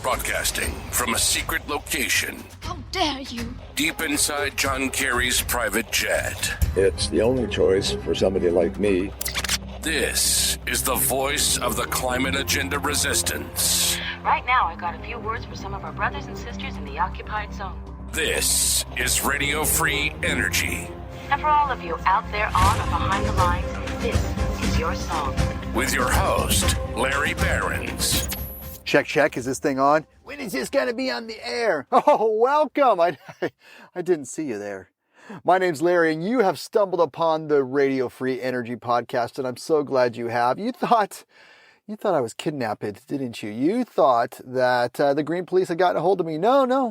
Broadcasting from a secret location. How dare you? Deep inside John Kerry's private jet. It's the only choice for somebody like me. This is the voice of the climate agenda resistance. Right now, I got a few words for some of our brothers and sisters in the occupied zone. This is Radio Free Energy. And for all of you out there on or behind the lines, this is your song. With your host, Larry Behrens. Check, check. Is this thing on? When is this going to be on the air? Oh, welcome. I didn't see you there. My name's Larry, and you have stumbled upon the Radio Free Energy podcast, and I'm so glad you have. You thought I was kidnapped, didn't you? You thought that the Green Police had gotten a hold of me. No.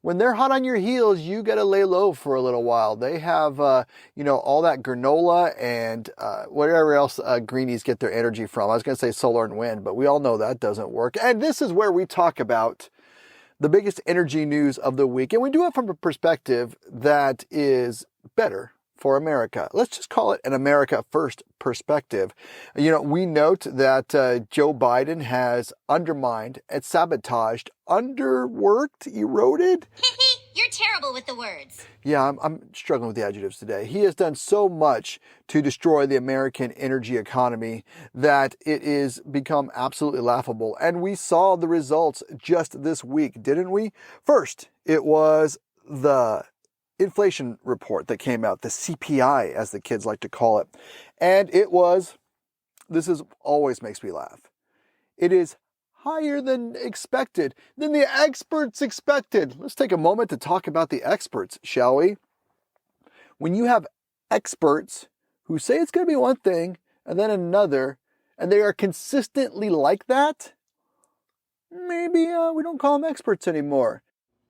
When they're hot on your heels, you got to lay low for a little while. They have, all that granola and whatever else greenies get their energy from. I was going to say solar and wind, but we all know that doesn't work. And this is where we talk about the biggest energy news of the week. And we do it from a perspective that is better for America. Let's just call it an America First perspective. We note that Joe Biden has undermined and sabotaged, underworked, eroded. You're terrible with the words. Yeah, I'm struggling with the adjectives today. He has done so much to destroy the American energy economy that it is become absolutely laughable. And we saw the results just this week, didn't we? First, it was the inflation report that came out, the CPI, as the kids like to call it. And this always makes me laugh. It is higher than expected, than the experts expected. Let's take a moment to talk about the experts, shall we? When you have experts who say it's going to be one thing and then another, and they are consistently like that, maybe we don't call them experts anymore.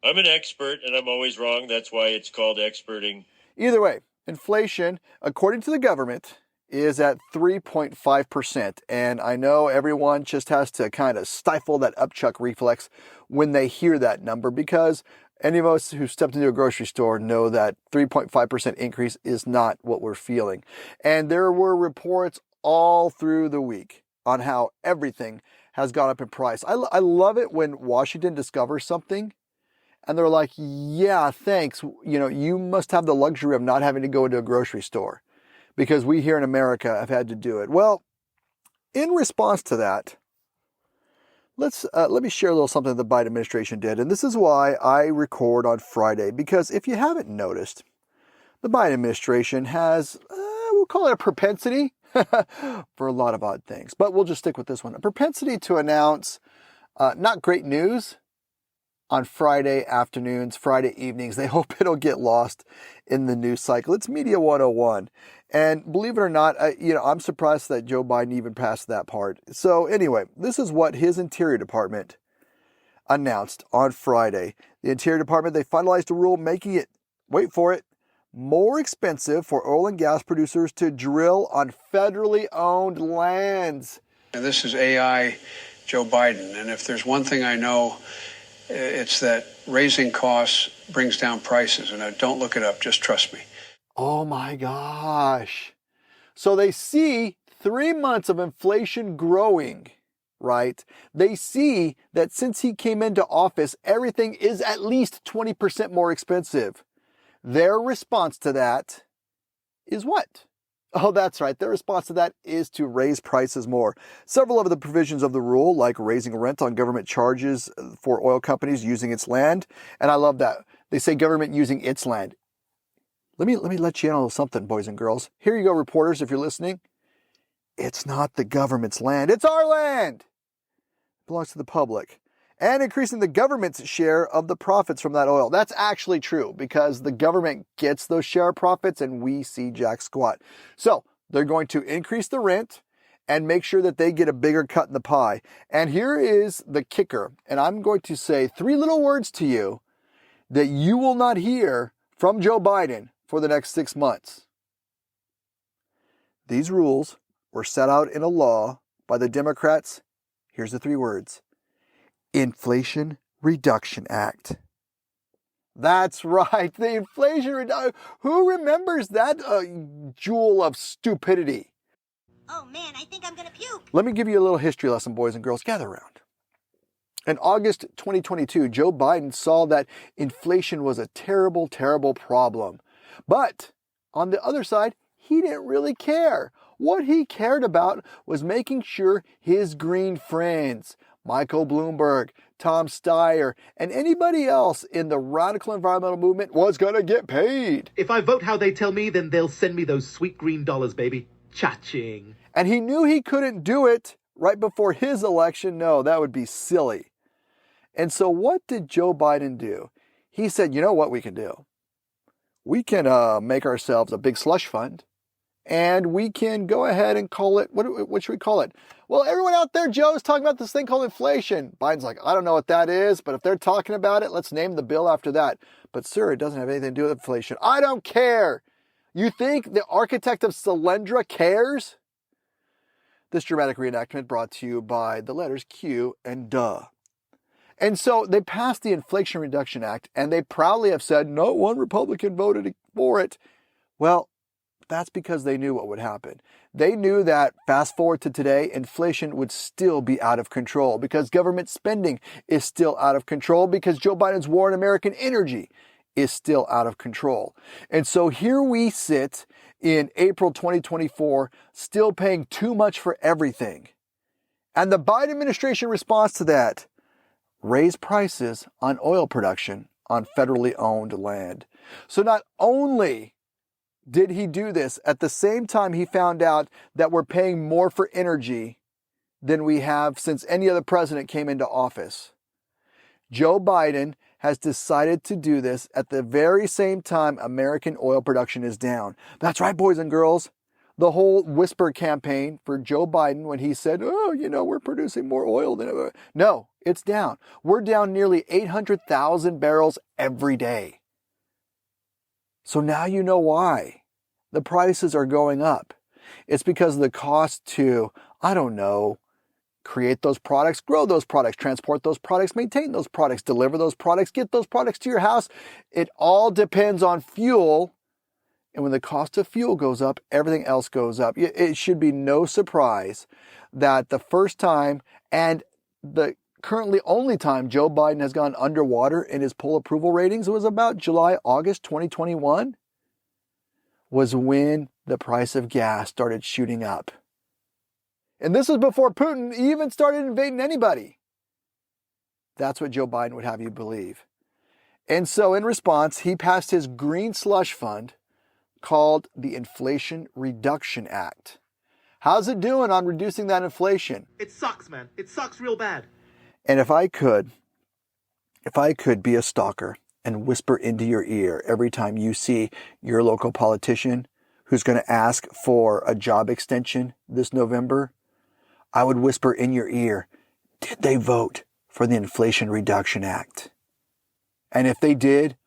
I'm an expert, and I'm always wrong. That's why it's called experting. Either way, inflation, according to the government, is at 3.5%. And I know everyone just has to kind of stifle that upchuck reflex when they hear that number, because any of us who stepped into a grocery store know that 3.5% increase is not what we're feeling. And there were reports all through the week on how everything has gone up in price. I love it when Washington discovers something and they're like, yeah, thanks. You must have the luxury of not having to go into a grocery store, because we here in America have had to do it. Well, in response to that, let me share a little something the Biden administration did. And this is why I record on Friday, because if you haven't noticed, the Biden administration has, we'll call it a propensity for a lot of odd things, but we'll just stick with this one. A propensity to announce not great news on Friday afternoons, Friday evenings. They hope it'll get lost in the news cycle. It's Media 101. And believe it or not, I'm surprised that Joe Biden even passed that part. So anyway, this is what his Interior Department announced on Friday. The Interior Department, they finalized a rule making it, wait for it, more expensive for oil and gas producers to drill on federally owned lands. And this is AI Joe Biden. And if there's one thing I know, it's that raising costs brings down prices. And don't look it up, just trust me. Oh my gosh. So they see 3 months of inflation growing, right? They see that since he came into office, everything is at least 20% more expensive. Their response to that is what? Oh, that's right. Their response to that is to raise prices more. Several of the provisions of the rule, like raising rent on government charges for oil companies using its land. And I love that. They say government using its land. Let me let you in on something, boys and girls. Here you go, reporters, if you're listening. It's not the government's land. It's our land. It belongs to the public. And increasing the government's share of the profits from that oil. That's actually true, because the government gets those share profits and we see jack squat. So they're going to increase the rent and make sure that they get a bigger cut in the pie. And here is the kicker. And I'm going to say 3 little words to you that you will not hear from Joe Biden for the next 6 months. These rules were set out in a law by the Democrats. Here's the 3 words. Inflation Reduction Act. That's right, the Inflation Reduction. Who remembers that jewel of stupidity? Oh man, I think I'm gonna puke. Let me give you a little history lesson, boys and girls. Gather around. In August 2022, Joe Biden saw that inflation was a terrible, terrible problem. But on the other side, he didn't really care. What he cared about was making sure his green friends, Michael Bloomberg, Tom Steyer, and anybody else in the radical environmental movement was going to get paid. If I vote how they tell me, then they'll send me those sweet green dollars, baby. Cha-ching. And he knew he couldn't do it right before his election. No, that would be silly. And so what did Joe Biden do? He said, you know what we can do? We can make ourselves a big slush fund, and we can go ahead and call it, what should we call it? Well, everyone out there, Joe, is talking about this thing called inflation. Biden's like, I don't know what that is, but if they're talking about it, let's name the bill after that. But sir, it doesn't have anything to do with inflation. I don't care. You think the architect of Solyndra cares? This dramatic reenactment brought to you by the letters Q and duh. And so they passed the Inflation Reduction Act, and they proudly have said, no one Republican voted for it. Well, that's because they knew what would happen. They knew that, fast forward to today, inflation would still be out of control because government spending is still out of control because Joe Biden's war on American energy is still out of control. And so here we sit in April 2024, still paying too much for everything. And the Biden administration response to that, raise prices on oil production on federally owned land. So not only did he do this, at the same time he found out that we're paying more for energy than we have since any other president came into office. Joe Biden has decided to do this at the very same time American oil production is down. That's right, boys and girls. The whole whisper campaign for Joe Biden when he said, oh, we're producing more oil than ever. No, it's down. We're down nearly 800,000 barrels every day. So now you know why the prices are going up. It's because of the cost to, create those products, grow those products, transport those products, maintain those products, deliver those products, get those products to your house. It all depends on fuel. And when the cost of fuel goes up, everything else goes up. It should be no surprise that the first time and the currently only time Joe Biden has gone underwater in his poll approval ratings was about August 2021, was when the price of gas started shooting up. And this was before Putin even started invading anybody. That's what Joe Biden would have you believe. And so in response, he passed his green slush fund called the Inflation Reduction Act. How's it doing on reducing that inflation? It sucks, man. It sucks real bad. And if I could be a stalker and whisper into your ear every time you see your local politician who's going to ask for a job extension this November, I would whisper in your ear, did they vote for the Inflation Reduction Act? And if they did,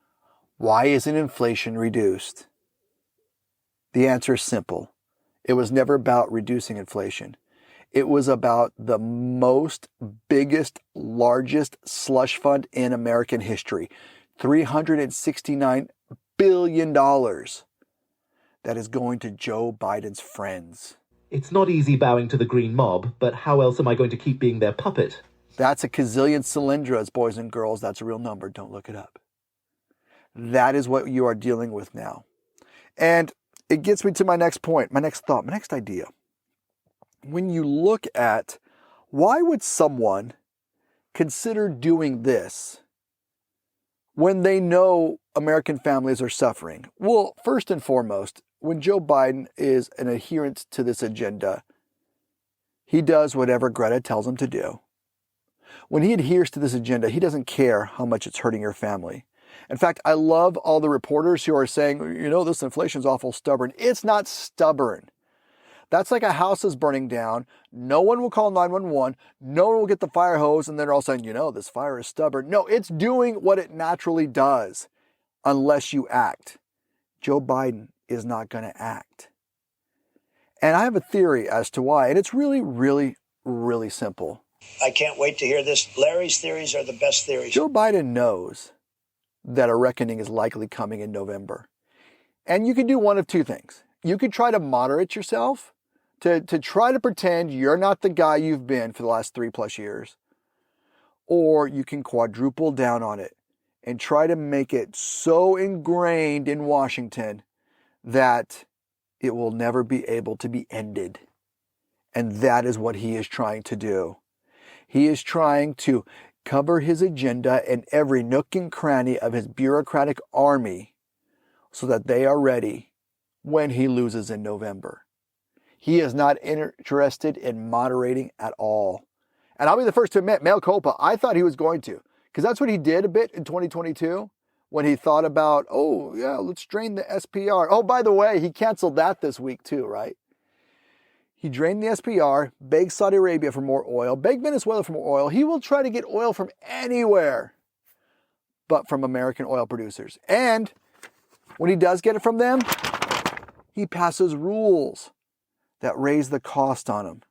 why isn't inflation reduced? The answer is simple. It was never about reducing inflation. It was about the biggest, largest slush fund in American history. $369 billion that is going to Joe Biden's friends. It's not easy bowing to the green mob, but how else am I going to keep being their puppet? That's a gazillion Solyndras, boys and girls. That's a real number. Don't look it up. That is what you are dealing with now. And it gets me to my next point, my next thought, my next idea. When you look at why would someone consider doing this when they know American families are suffering? Well, first and foremost, when Joe Biden is an adherent to this agenda, he does whatever Greta tells him to do. When he adheres to this agenda, he doesn't care how much it's hurting your family. In fact, I love all the reporters who are saying, this inflation's awful stubborn. It's not stubborn. That's like a house is burning down. No one will call 911. No one will get the fire hose. And then they're all saying, this fire is stubborn. No, it's doing what it naturally does unless you act. Joe Biden is not going to act. And I have a theory as to why. And it's really, really, really simple. I can't wait to hear this. Larry's theories are the best theories. Joe Biden knows that a reckoning is likely coming in November. And you can do one of two things. You could try to moderate yourself, to try to pretend you're not the guy you've been for the last 3+ years. or you can quadruple down on it and try to make it so ingrained in Washington that it will never be able to be ended. And that is what he is trying to do. He is trying to cover his agenda in every nook and cranny of his bureaucratic army so that they are ready when he loses in November. He is not interested in moderating at all. And I'll be the first to admit, mea culpa, I thought he was going to. Because that's what he did a bit in 2022 when he thought about, oh, yeah, let's drain the SPR. Oh, by the way, he canceled that this week too, right? He drained the SPR, begged Saudi Arabia for more oil, begged Venezuela for more oil. He will try to get oil from anywhere but from American oil producers. And when he does get it from them, he passes rules that raise the cost on him.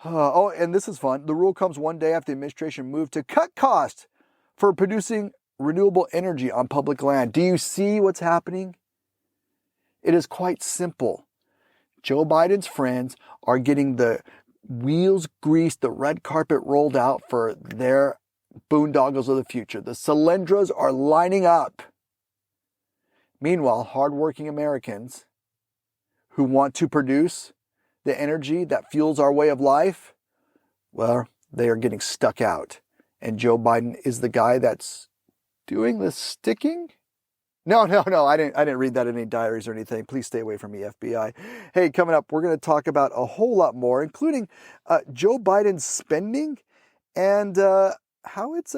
Oh, and this is fun. The rule comes one day after the administration moved to cut costs for producing renewable energy on public land. Do you see what's happening? It is quite simple. Joe Biden's friends are getting the wheels greased, the red carpet rolled out for their boondoggles of the future. The Solyndras are lining up. Meanwhile, hardworking Americans who want to produce the energy that fuels our way of life, well, they are getting stuck out. And Joe Biden is the guy that's doing the sticking? No, I didn't read that in any diaries or anything. Please stay away from me, FBI. Hey, coming up, we're going to talk about a whole lot more, including Joe Biden's spending and how it's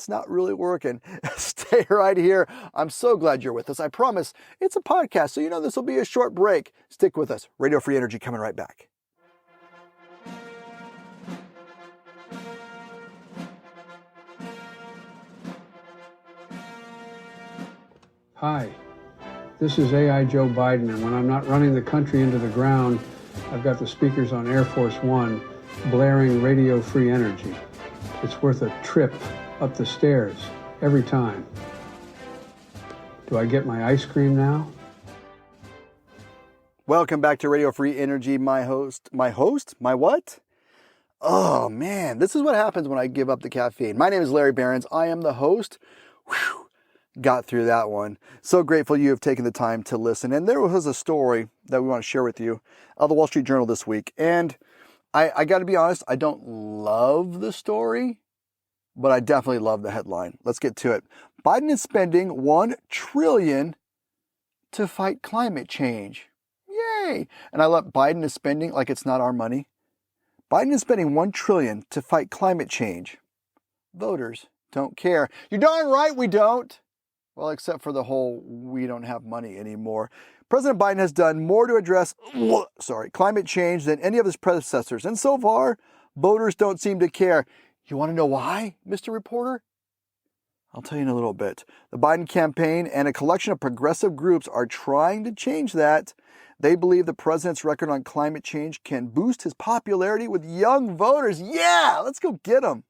not really working. Stay right here. I'm so glad you're with us. I promise it's a podcast, so you know this will be a short break. Stick with us. Radio Free Energy coming right back. Hi, this is AI Joe Biden, and when I'm not running the country into the ground, I've got the speakers on Air Force One blaring Radio Free Energy. It's worth a trip up the stairs every time. Do I get my ice cream now? Welcome back to Radio Free Energy. My what? Oh man, this is what happens when I give up the caffeine. My name is Larry Behrens. I am the host. Whew. Got through that one. So grateful you have taken the time to listen. And there was a story that we want to share with you of the Wall Street Journal this week. And I got to be honest, I don't love the story, but I definitely love the headline. Let's get to it. Biden is spending $1 trillion to fight climate change. Yay! And I love Biden is spending like it's not our money. Biden is spending $1 trillion to fight climate change. Voters don't care. You're darn right we don't. Well, except for the whole we don't have money anymore. President Biden has done more to address climate change than any of his predecessors. And so far, voters don't seem to care. You want to know why, Mr. Reporter? I'll tell you in a little bit. The Biden campaign and a collection of progressive groups are trying to change that. They believe the president's record on climate change can boost his popularity with young voters. Yeah, let's go get them.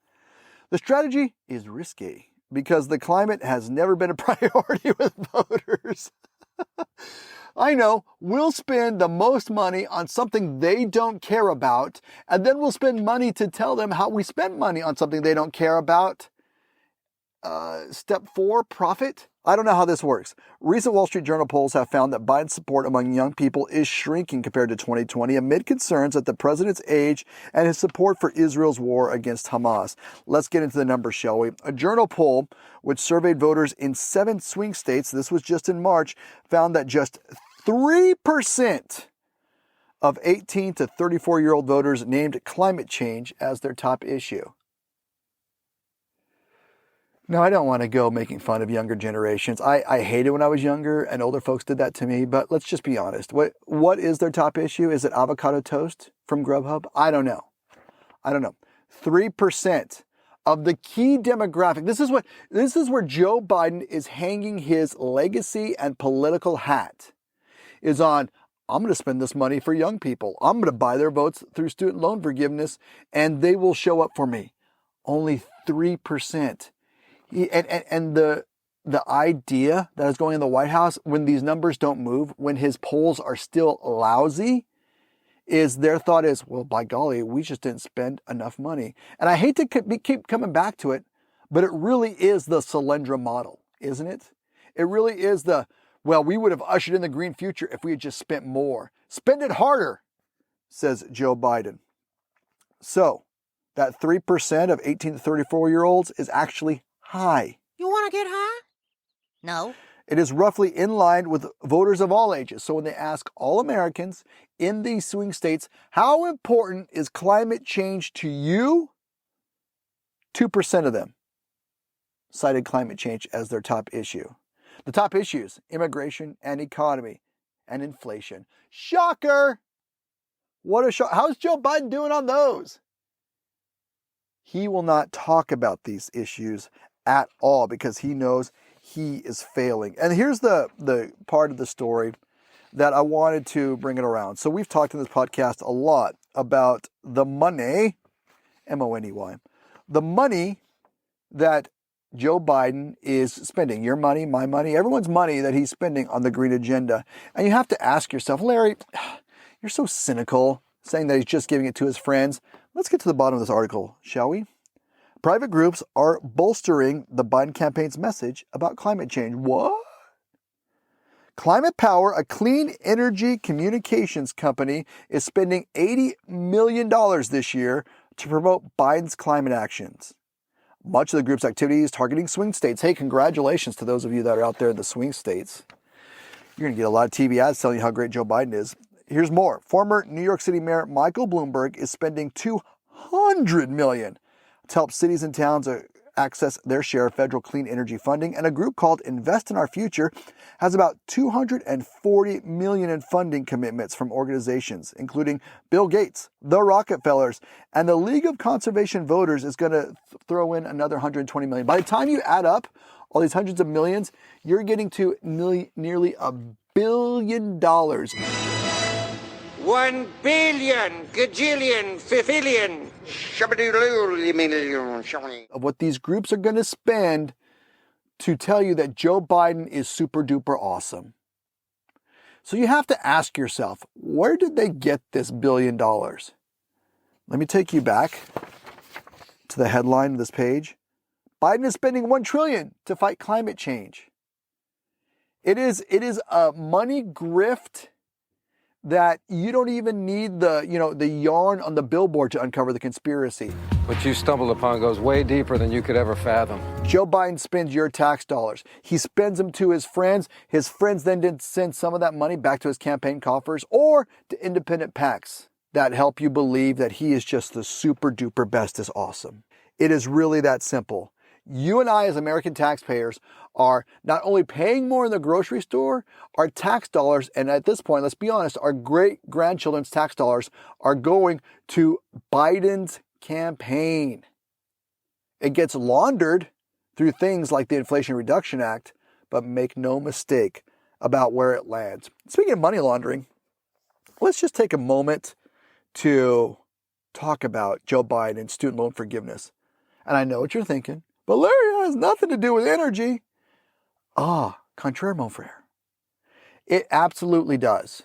The strategy is risky because the climate has never been a priority with voters. I know, we'll spend the most money on something they don't care about, and then we'll spend money to tell them how we spend money on something they don't care about. Step 4, profit. I don't know how this works. Recent Wall Street Journal polls have found that Biden's support among young people is shrinking compared to 2020 amid concerns at the president's age and his support for Israel's war against Hamas. Let's get into the numbers, shall we? A Journal poll, which surveyed voters in 7 swing states, this was just in March, found that just 3% of 18 to 34-year-old voters named climate change as their top issue. Now, I don't want to go making fun of younger generations. I hated when I was younger and older folks did that to me, but let's just be honest. What is their top issue? Is it avocado toast from Grubhub? I don't know. 3% of the key demographic. This is where Joe Biden is hanging his legacy and political hat, is on, I'm going to spend this money for young people. I'm going to buy their votes through student loan forgiveness, and they will show up for me. Only 3%. And the idea that is going in the White House when these numbers don't move, when his polls are still lousy, is their thought is, well, by golly, we just didn't spend enough money. And I hate to keep coming back to it, but it really is the Solyndra model, isn't it? It really is well, we would have ushered in the green future if we had just spent more. Spend it harder, says Joe Biden. So that 3% of 18 to 34-year-olds is actually high. You want to get high? No. It is roughly in line with voters of all ages. So when they ask all Americans in these swing states, how important is climate change to you? 2% of them cited climate change as their top issue. The top issues, immigration and economy and inflation. Shocker! What a shock. How's Joe Biden doing on those? He will not talk about these issues at all because he knows he is failing. And here's the part of the story that I wanted to bring it around. So we've talked in this podcast a lot about the money, M-O-N-E-Y, the money that Joe Biden is spending. Your money, my money, everyone's money that he's spending on the green agenda. And you have to ask yourself, Larry, you're so cynical, saying that he's just giving it to his friends. Let's get to the bottom of this article, shall we? Private groups are bolstering the Biden campaign's message about climate change. What? Climate Power, a clean energy communications company, is spending $80 million this year to promote Biden's climate actions. Much of the group's activity is targeting swing states. Hey, congratulations to those of you that are out there in the swing states. You're going to get a lot of TV ads telling you how great Joe Biden is. Here's more. Former New York City Mayor Michael Bloomberg is spending $200 million to help cities and towns access their share of federal clean energy funding. And a group called Invest in Our Future has about $240 million in funding commitments from organizations, including Bill Gates, the Rockefellers, and the League of Conservation Voters is going to throw in another $120 million. By the time you add up all these hundreds of millions, you're getting to nearly $1 billion. 1 billion, gajillion, fifillion, of what these groups are going to spend to tell you that Joe Biden is super duper awesome. So you have to ask yourself, where did they get this $1 billion? Let me take you back to the headline of this page. Biden is spending $1 trillion to fight climate change. It is a money grift that you don't even need the yarn on the billboard to uncover the conspiracy. What you stumbled upon goes way deeper than you could ever fathom. Joe Biden spends your tax dollars. He spends them to his friends. His friends then did send some of that money back to his campaign coffers or to independent PACs that help you believe that he is just the super duper best is awesome. It is really that simple. You and I as American taxpayers are not only paying more in the grocery store, our tax dollars, and at this point, let's be honest, our great-grandchildren's tax dollars are going to Biden's campaign. It gets laundered through things like the Inflation Reduction Act, but make no mistake about where it lands. Speaking of money laundering, let's just take a moment to talk about Joe Biden and student loan forgiveness. And I know what you're thinking. But Larry, it has nothing to do with energy. Contraire, mon frere. It absolutely does.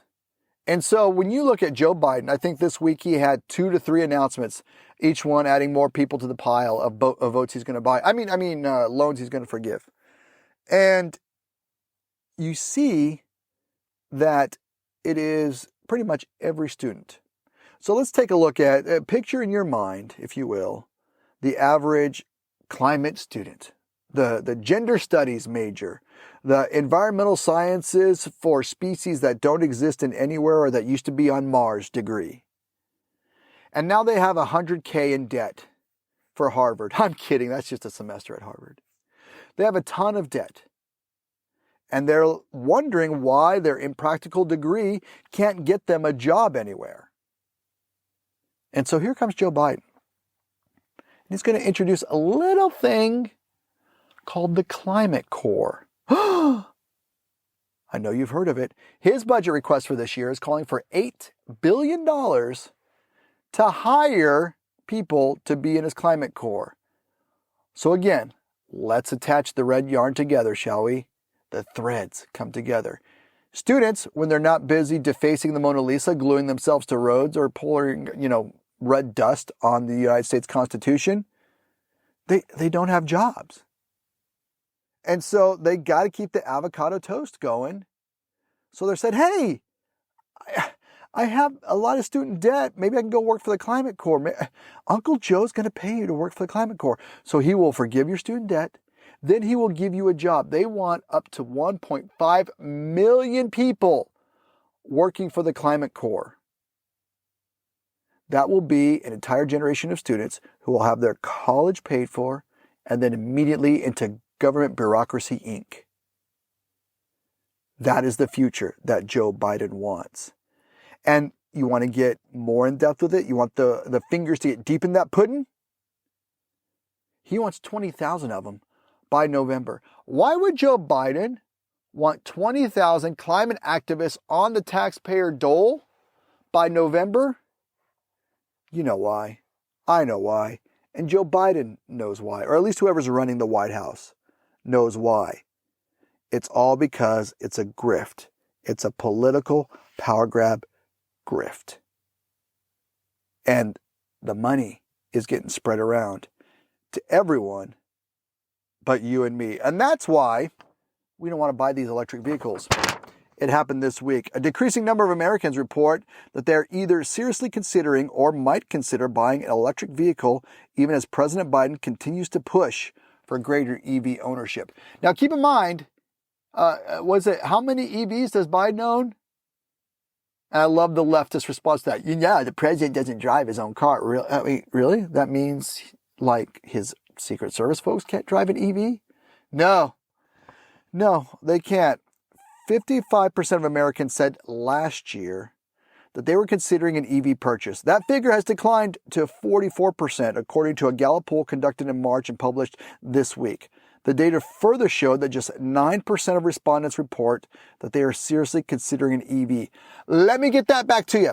And so when you look at Joe Biden, I think this week he had 2 to 3 announcements, each one adding more people to the pile of votes he's going to buy. Loans he's going to forgive. And you see that it is pretty much every student. So let's take a look at, picture in your mind, if you will, the average climate student, the gender studies major, the environmental sciences for species that don't exist in anywhere or that used to be on Mars degree. And now they have $100K in debt for Harvard. I'm kidding. That's just a semester at Harvard. They have a ton of debt. And they're wondering why their impractical degree can't get them a job anywhere. And so here comes Joe Biden. He's going to introduce a little thing called the Climate Corps. I know you've heard of it. His budget request for this year is calling for $8 billion to hire people to be in his Climate Corps. So again, let's attach the red yarn together, shall we? The threads come together. Students, when they're not busy defacing the Mona Lisa, gluing themselves to roads, or pouring, red dust on the United States Constitution, they don't have jobs. And so they got to keep the avocado toast going. So they said, hey, I have a lot of student debt. Maybe I can go work for the Climate Corps. Uncle Joe's going to pay you to work for the Climate Corps. So he will forgive your student debt. Then he will give you a job. They want up to 1.5 million people working for the Climate Corps. That will be an entire generation of students who will have their college paid for and then immediately into government bureaucracy Inc. That is the future that Joe Biden wants. And you want to get more in depth with it? You want the fingers to get deep in that pudding? He wants 20,000 of them by November. Why would Joe Biden want 20,000 climate activists on the taxpayer dole by November? You know why. I know why. And Joe Biden knows why. Or at least whoever's running the White House knows why. It's all because it's a grift. It's a political power grab grift. And the money is getting spread around to everyone but you and me. And that's why we don't want to buy these electric vehicles. It happened this week. A decreasing number of Americans report that they're either seriously considering or might consider buying an electric vehicle, even as President Biden continues to push for greater EV ownership. Now, keep in mind, how many EVs does Biden own? And I love the leftist response to that. Yeah, the president doesn't drive his own car. Really? That means like his Secret Service folks can't drive an EV? No, they can't. 55% of Americans said last year that they were considering an EV purchase. That figure has declined to 44%, according to a Gallup poll conducted in March and published this week. The data further showed that just 9% of respondents report that they are seriously considering an EV. Let me get that back to you.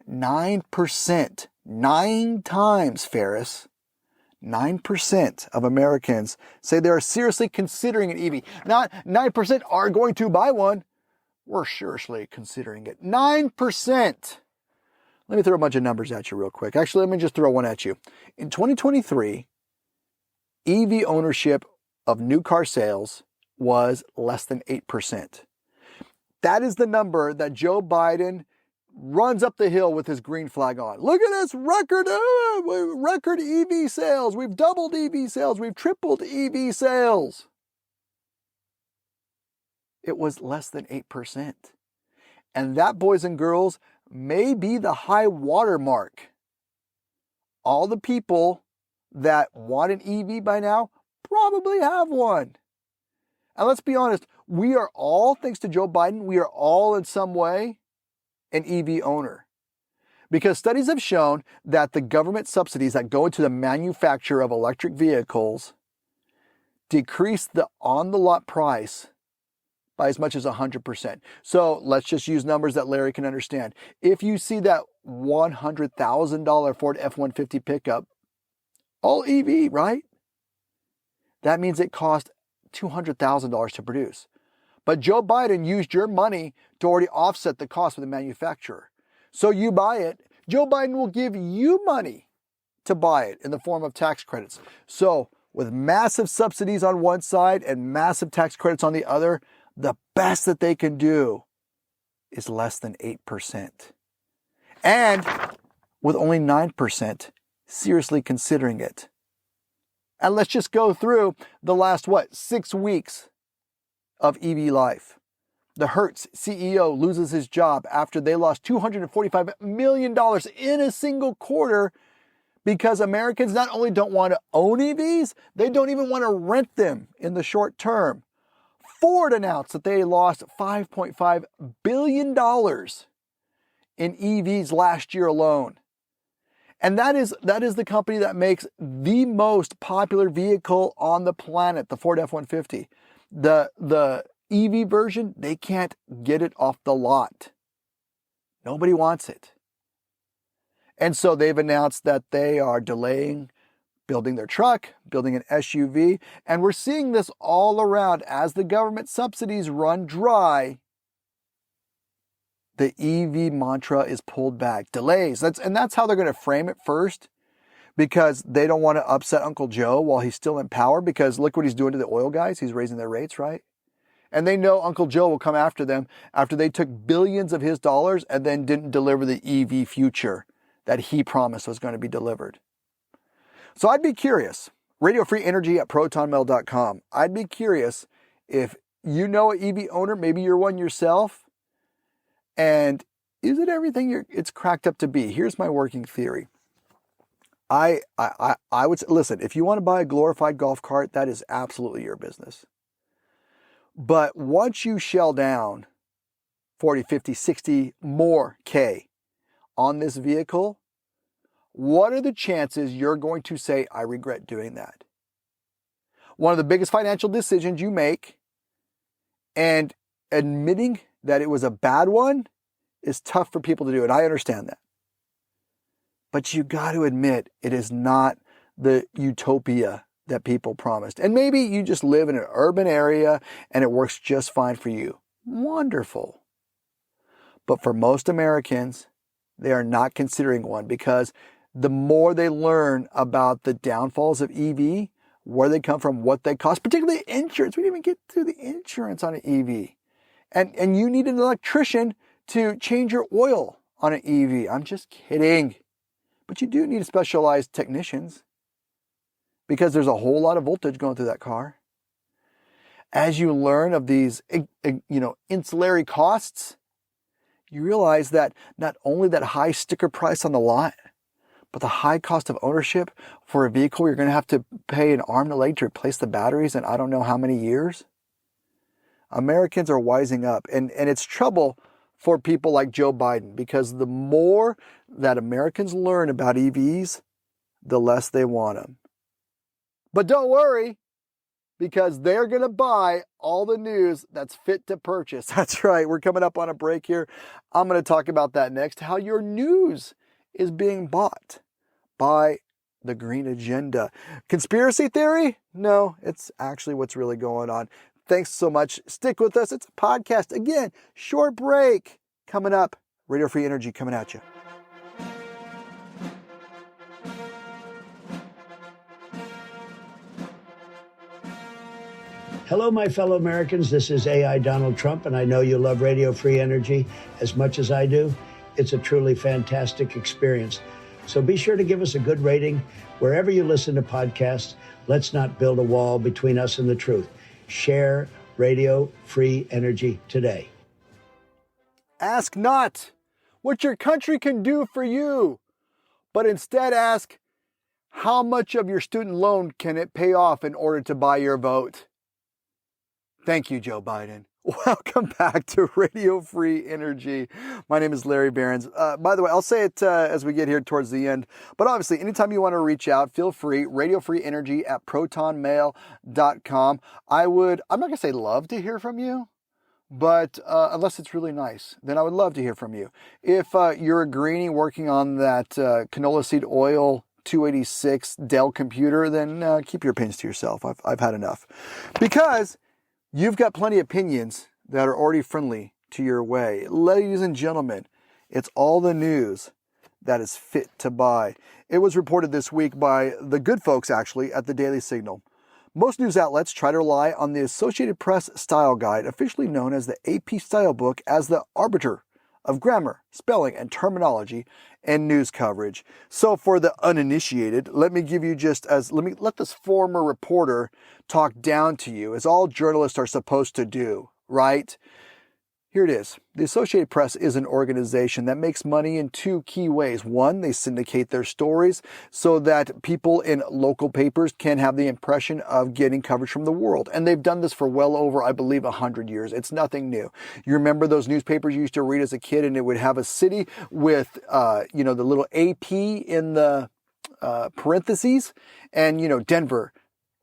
9%. 9 times, Ferris. 9% of Americans say they are seriously considering an EV. Not 9% are going to buy one. We're seriously considering it. 9%. Let me throw a bunch of numbers at you real quick. Actually, let me just throw one at you. In 2023, EV ownership of new car sales was less than 8%. That is the number that Joe Biden runs up the hill with his green flag on. Look at this record EV sales. We've doubled EV sales. We've tripled EV sales. It was less than 8%. And that, boys and girls, may be the high water mark. All the people that want an EV by now probably have one. And let's be honest, we are all, thanks to Joe Biden, we are all in some way an EV owner. Because studies have shown that the government subsidies that go into the manufacture of electric vehicles decrease the on-the-lot price by as much as 100%. So let's just use numbers that Larry can understand. If you see that $100,000 Ford F-150 pickup, all EV, right? That means it cost $200,000 to produce. But Joe Biden used your money to already offset the cost of the manufacturer. So you buy it. Joe Biden will give you money to buy it in the form of tax credits. So with massive subsidies on one side and massive tax credits on the other, the best that they can do is less than 8%. And with only 9% seriously considering it. And let's just go through the last, 6 weeks of EV life. The Hertz CEO loses his job after they lost $245 million in a single quarter because Americans not only don't want to own EVs, they don't even want to rent them in the short term. Ford announced that they lost $5.5 billion in EVs last year alone. And that is the company that makes the most popular vehicle on the planet, the Ford F-150. The EV version, they can't get it off the lot. Nobody wants it. And so they've announced that they are delaying building their truck, building an SUV, and we're seeing this all around as the government subsidies run dry. The EV mantra is pulled back. Delays. That's how they're going to frame it first, because they don't want to upset Uncle Joe while he's still in power, because look what he's doing to the oil guys. He's raising their rates, right? And they know Uncle Joe will come after them after they took billions of his dollars and then didn't deliver the EV future that he promised was going to be delivered. So I'd be curious. Radio Free Energy at protonmail.com. I'd be curious if you know an EV owner, maybe you're one yourself, and is it everything it's cracked up to be? Here's my working theory. I would say, listen, if you want to buy a glorified golf cart, that is absolutely your business. But once you shell down 40, 50, 60 more K on this vehicle, what are the chances you're going to say, I regret doing that? One of the biggest financial decisions you make, and admitting that it was a bad one, is tough for people to do, and I understand that. But you got to admit, it is not the utopia that people promised. And maybe you just live in an urban area and it works just fine for you. Wonderful. But for most Americans, they are not considering one, because the more they learn about the downfalls of EV, where they come from, what they cost, particularly insurance. We didn't even get to the insurance on an EV. And you need an electrician to change your oil on an EV. I'm just kidding. But you do need specialized technicians, because there's a whole lot of voltage going through that car. As you learn of these, ancillary costs, you realize that not only that high sticker price on the lot, but the high cost of ownership for a vehicle you're going to have to pay an arm and a leg to replace the batteries in I don't know how many years. Americans are wising up, and it's trouble for people like Joe Biden, because the more that Americans learn about EVs, the less they want them. But don't worry, because they're going to buy all the news that's fit to purchase. That's right. We're coming up on a break here. I'm going to talk about that next, how your news is being bought by the green agenda. Conspiracy theory? No, it's actually what's really going on. Thanks so much. Stick with us. It's a podcast. Again, short break coming up. Radio Free Energy coming at you. Hello, my fellow Americans. This is AI Donald Trump, and I know you love Radio Free Energy as much as I do. It's a truly fantastic experience. So be sure to give us a good rating wherever you listen to podcasts. Let's not build a wall between us and the truth. Share Radio Free Energy today. Ask not what your country can do for you, but instead ask, how much of your student loan can it pay off in order to buy your vote? Thank you, Joe Biden. Welcome back to Radio Free Energy. My name is Larry Behrens. By the way, I'll say it as we get here towards the end. But obviously, anytime you want to reach out, feel free. Radio Free Energy at protonmail.com. I'm not going to say love to hear from you, but unless it's really nice, then I would love to hear from you. If you're a greenie working on that canola seed oil 286 Dell computer, then keep your opinions to yourself. I've had enough. Because you've got plenty of opinions that are already friendly to your way. Ladies and gentlemen, it's all the news that is fit to buy. It was reported this week by the good folks, actually, at the Daily Signal. Most news outlets try to rely on the Associated Press Style Guide, officially known as the AP Style Book, as the arbiter of grammar, spelling, and terminology and news coverage. So for the uninitiated, let me let this former reporter talk down to you, as all journalists are supposed to do, right? Here it is. The Associated Press is an organization that makes money in two key ways. One, they syndicate their stories so that people in local papers can have the impression of getting coverage from the world. And they've done this for well over, I believe, 100 years. It's nothing new. You remember those newspapers you used to read as a kid, and it would have a city with, the little AP in the parentheses, and, Denver,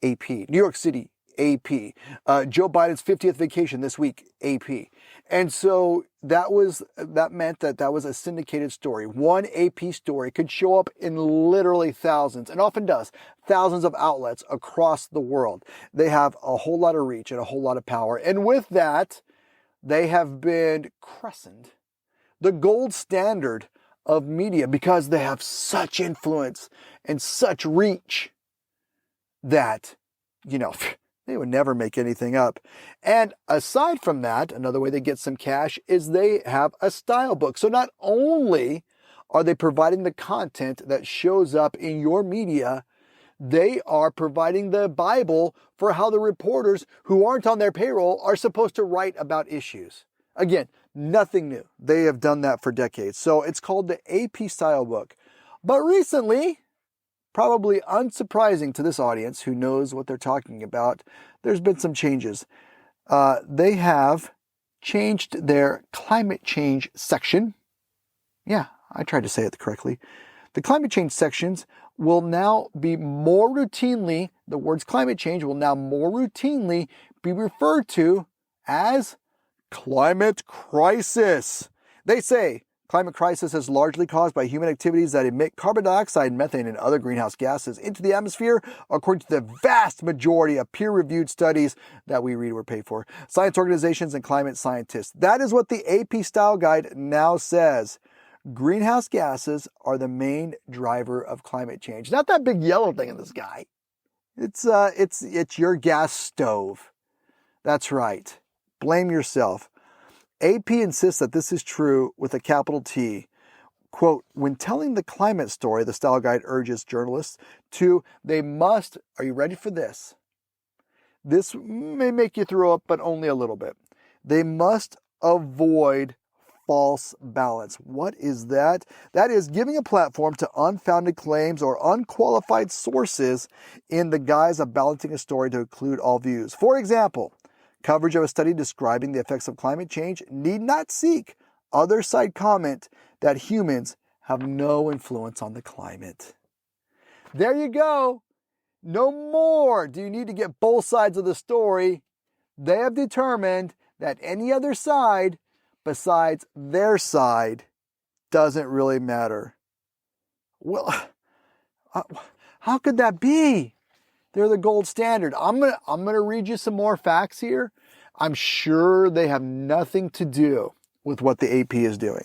AP, New York City, AP, Joe Biden's 50th vacation this week, AP. And so that meant that was a syndicated story. One AP story could show up in literally thousands, and often does, thousands of outlets across the world. They have a whole lot of reach and a whole lot of power. And with that, they have been christened the gold standard of media because they have such influence and such reach that, they would never make anything up. And aside from that, another way they get some cash is they have a style book. So not only are they providing the content that shows up in your media, they are providing the Bible for how the reporters who aren't on their payroll are supposed to write about issues. Again, nothing new. They have done that for decades. So it's called the AP Style Book. But recently, probably unsurprising to this audience who knows what they're talking about, there's been some changes. They have changed their climate change section. Yeah, I tried to say it correctly. The climate change sections will now be more routinely, the words climate change will now more routinely be referred to as climate crisis. They say climate crisis is largely caused by human activities that emit carbon dioxide, methane, and other greenhouse gases into the atmosphere, according to the vast majority of peer-reviewed studies that we read or pay for. Science organizations and climate scientists. That is what the AP Style Guide now says. Greenhouse gases are the main driver of climate change. Not that big yellow thing in the sky. It's your gas stove. That's right. Blame yourself. AP insists that this is true with a capital T. Quote, when telling the climate story, the Style Guide urges journalists to, they must, are you ready for this? This may make you throw up, but only a little bit. They must avoid false balance. What is that? That is giving a platform to unfounded claims or unqualified sources in the guise of balancing a story to include all views. For example, coverage of a study describing the effects of climate change need not seek other side comment that humans have no influence on the climate. There you go. No more do you need to get both sides of the story. They have determined that any other side besides their side doesn't really matter. Well, how could that be? They're the gold standard. I'm gonna read you some more facts here. I'm sure they have nothing to do with what the AP is doing.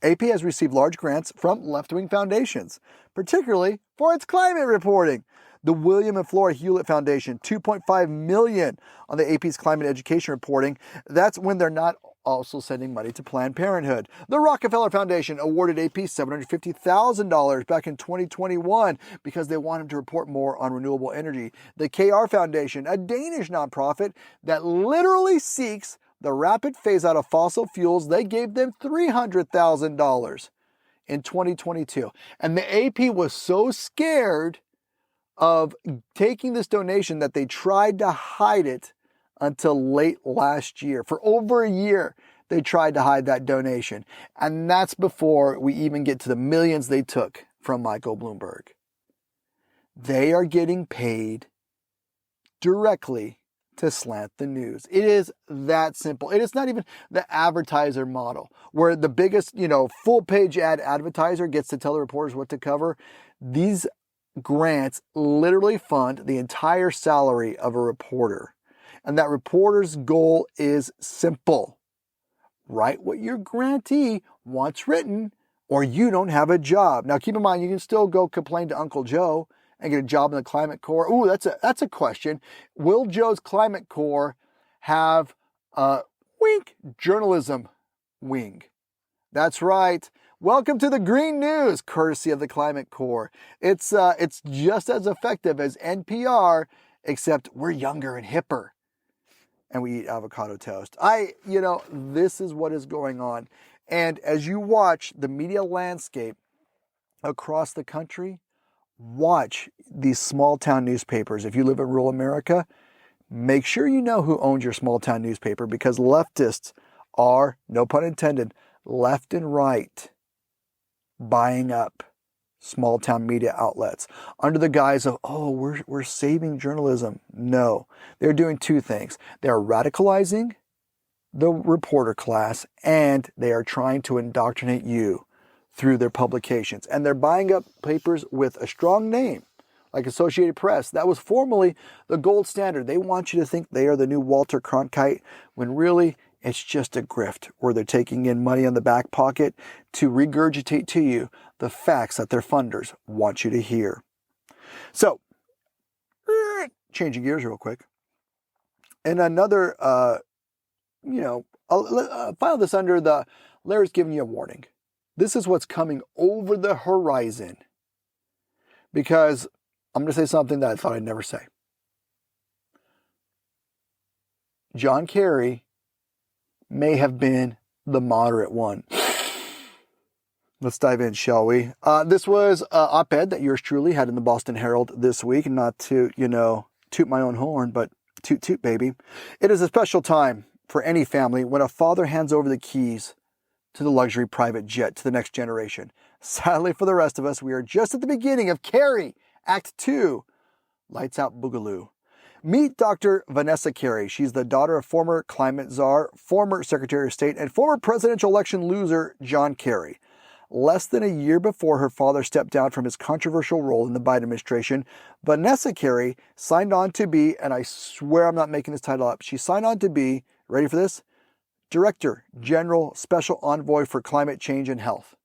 AP has received large grants from left-wing foundations, particularly for its climate reporting. The William and Flora Hewlett Foundation, $2.5 million on the AP's climate education reporting. That's when they're not also sending money to Planned Parenthood. The Rockefeller Foundation awarded AP $750,000 back in 2021 because they want him to report more on renewable energy. The KR Foundation, a Danish nonprofit that literally seeks the rapid phase out of fossil fuels, they gave them $300,000 in 2022. And the AP was so scared of taking this donation that they tried to hide it until late last year. For over a year, they tried to hide that donation. And that's before we even get to the millions they took from Michael Bloomberg. They are getting paid directly to slant the news. It is that simple. It is not even the advertiser model where the biggest, full page ad advertiser gets to tell the reporters what to cover. These grants literally fund the entire salary of a reporter. And that reporter's goal is simple. Write what your grantee wants written, or you don't have a job. Now, keep in mind, you can still go complain to Uncle Joe and get a job in the Climate Corps. Ooh, that's a question. Will Joe's Climate Corps have a journalism wing? That's right. Welcome to the Green News, courtesy of the Climate Corps. It's just as effective as NPR, except we're younger and hipper. And we eat avocado toast. This is what is going on. And as you watch the media landscape across the country, watch these small town newspapers. If you live in rural America, make sure you know who owns your small town newspaper, because leftists are, no pun intended, left and right buying up small town media outlets under the guise of, we're saving journalism. No, they're doing two things. They're radicalizing the reporter class, and they are trying to indoctrinate you through their publications. And they're buying up papers with a strong name, like Associated Press. That was formerly the gold standard. They want you to think they are the new Walter Cronkite, when really It's just a grift where they're taking in money on the back pocket to regurgitate to you the facts that their funders want you to hear. So, changing gears real quick. And another, I'll file this under the Larry's giving you a warning. This is what's coming over the horizon. Because I'm going to say something that I thought I'd never say. John Kerry may have been the moderate one. Let's dive in, shall we? This was an op-ed that yours truly had in the Boston Herald this week. Not to, toot my own horn, but toot toot, baby. It is a special time for any family when a father hands over the keys to the luxury private jet to the next generation. Sadly for the rest of us, we are just at the beginning of Kerry, Act 2, Lights Out Boogaloo. Meet Dr. Vanessa Kerry. She's the daughter of former climate czar, former Secretary of State, and former presidential election loser John Kerry. Less than a year before her father stepped down from his controversial role in the Biden administration, Vanessa Kerry signed on to be, and I swear I'm not making this title up, she signed on to be, ready for this? Director General Special Envoy for Climate Change and Health.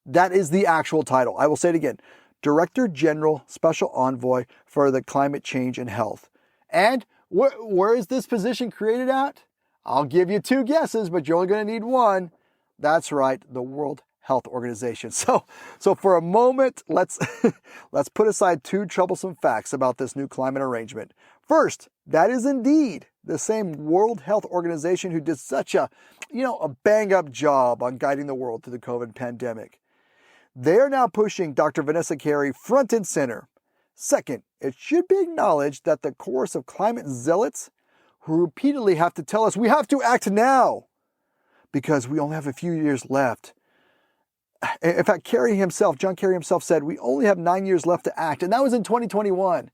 That is the actual title. I will say it again. Director General Special Envoy for the Climate Change and Health. And where is this position created at? I'll give you two guesses, but you're only going to need one. That's right, the World Health Organization. So for a moment, let's put aside two troublesome facts about this new climate arrangement. First, that is indeed the same World Health Organization who did such a bang-up job on guiding the world through the COVID pandemic. They are now pushing Dr. Vanessa Kerry front and center. Second, it should be acknowledged that the chorus of climate zealots who repeatedly have to tell us we have to act now because we only have a few years left. In fact, John Kerry himself said we only have 9 years left to act, and that was in 2021.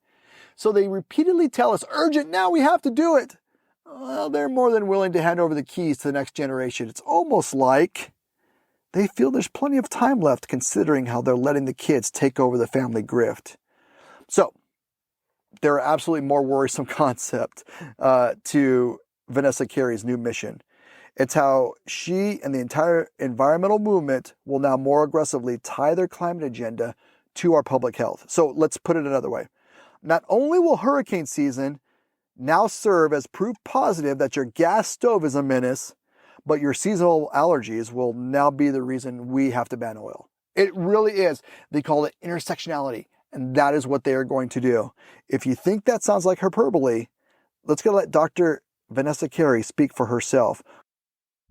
So they repeatedly tell us, urgent now, we have to do it. Well, they're more than willing to hand over the keys to the next generation. It's almost like they feel there's plenty of time left considering how they're letting the kids take over the family grift. So, there are absolutely more worrisome concept to Vanessa Kerry's new mission. It's how she and the entire environmental movement will now more aggressively tie their climate agenda to our public health. So let's put it another way. Not only will hurricane season now serve as proof positive that your gas stove is a menace, but your seasonal allergies will now be the reason we have to ban oil. It really is. They call it intersectionality, and that is what they are going to do. If you think that sounds like hyperbole, let's go let Dr. Vanessa Kerry speak for herself.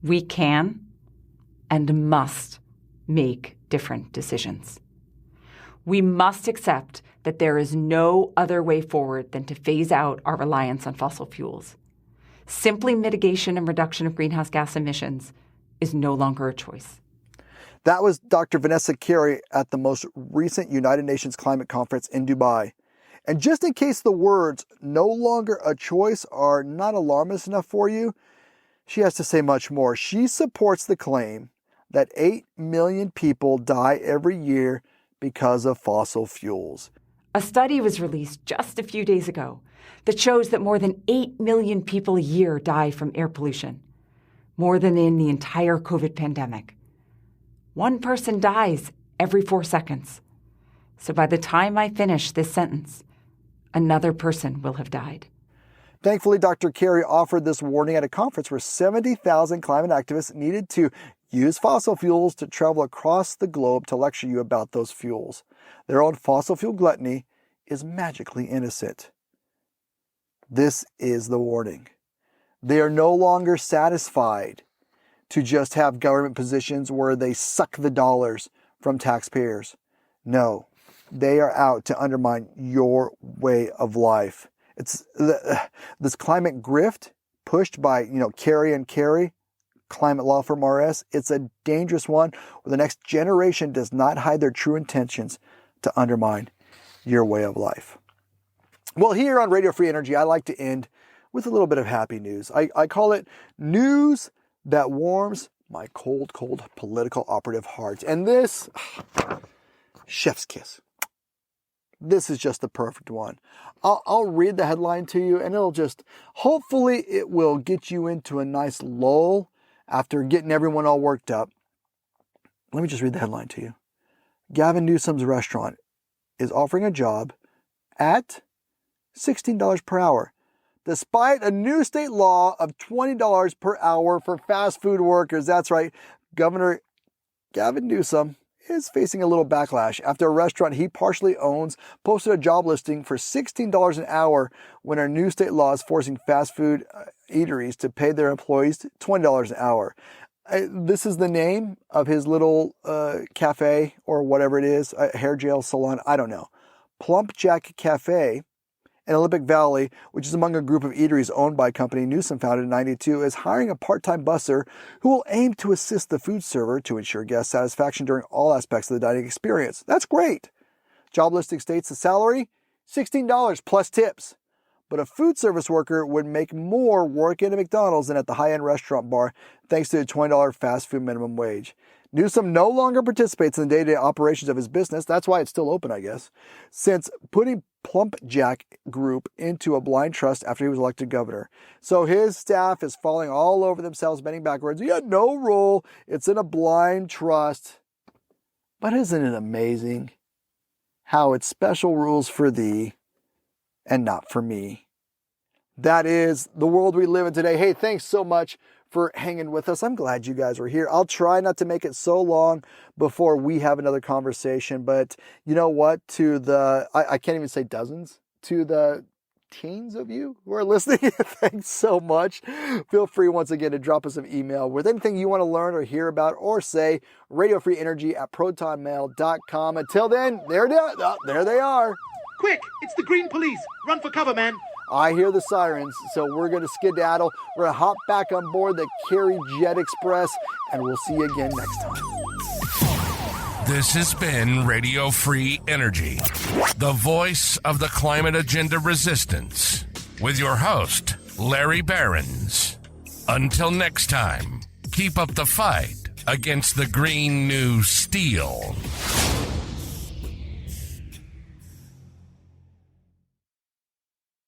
We can and must make different decisions. We must accept that there is no other way forward than to phase out our reliance on fossil fuels. Simply mitigation and reduction of greenhouse gas emissions is no longer a choice. That was Dr. Vanessa Kerry at the most recent United Nations Climate Conference in Dubai. And just in case the words "no longer a choice" are not alarmist enough for you, she has to say much more. She supports the claim that 8 million people die every year because of fossil fuels. A study was released just a few days ago that shows that more than 8 million people a year die from air pollution, more than in the entire COVID pandemic. One person dies every 4 seconds. So by the time I finish this sentence, another person will have died. Thankfully, Dr. Kerry offered this warning at a conference where 70,000 climate activists needed to use fossil fuels to travel across the globe to lecture you about those fuels. Their own fossil fuel gluttony is magically innocent. This is the warning. They are no longer satisfied to just have government positions where they suck the dollars from taxpayers. No, they are out to undermine your way of life. It's this climate grift pushed by, Kerry and Kerry, climate law firm RS. It's a dangerous one where the next generation does not hide their true intentions to undermine your way of life. Well, here on Radio Free Energy, I like to end with a little bit of happy news. I call it news that warms my cold, cold political operative heart. And this, chef's kiss. This is just the perfect one. I'll read the headline to you, and hopefully it will get you into a nice lull after getting everyone all worked up. Let me just read the headline to you. Gavin Newsom's restaurant is offering a job at $16 per hour, despite a new state law of $20 per hour for fast food workers. That's right. Governor Gavin Newsom is facing a little backlash after a restaurant he partially owns posted a job listing for $16 an hour when our new state law is forcing fast food eateries to pay their employees $20 an hour. This is the name of his little cafe or whatever it is, a hair gel salon, I don't know. Plump Jack Cafe in Olympic Valley, which is among a group of eateries owned by a company Newsom founded in 92, is hiring a part-time busser who will aim to assist the food server to ensure guest satisfaction during all aspects of the dining experience. That's great. Job listing states the salary, $16 plus tips. But a food service worker would make more working at a McDonald's than at the high-end restaurant bar thanks to the $20 fast food minimum wage. Newsom no longer participates in the day-to-day operations of his business. That's why it's still open, I guess, since putting Plump Jack Group into a blind trust after he was elected governor. So his staff is falling all over themselves, bending backwards. He had no role. It's in a blind trust. But isn't it amazing how it's special rules for thee and not for me? That is the world we live in today. Hey, thanks so much for hanging with us. I'm glad you guys were here. I'll try not to make it so long before we have another conversation, but you know what? To the, I can't even say dozens, to the teens of you who are listening, thanks so much. Feel free once again to drop us an email with anything you want to learn or hear about or say, radiofreeenergy@protonmail.com. Until then, there they are. Quick, it's the green police. Run for cover, man. I hear the sirens, so we're going to skedaddle. We're going to hop back on board the Kerry Jet Express, and we'll see you again next time. This has been Radio Free Energy, the voice of the climate agenda resistance, with your host, Larry Behrens. Until next time, keep up the fight against the Green New Steel.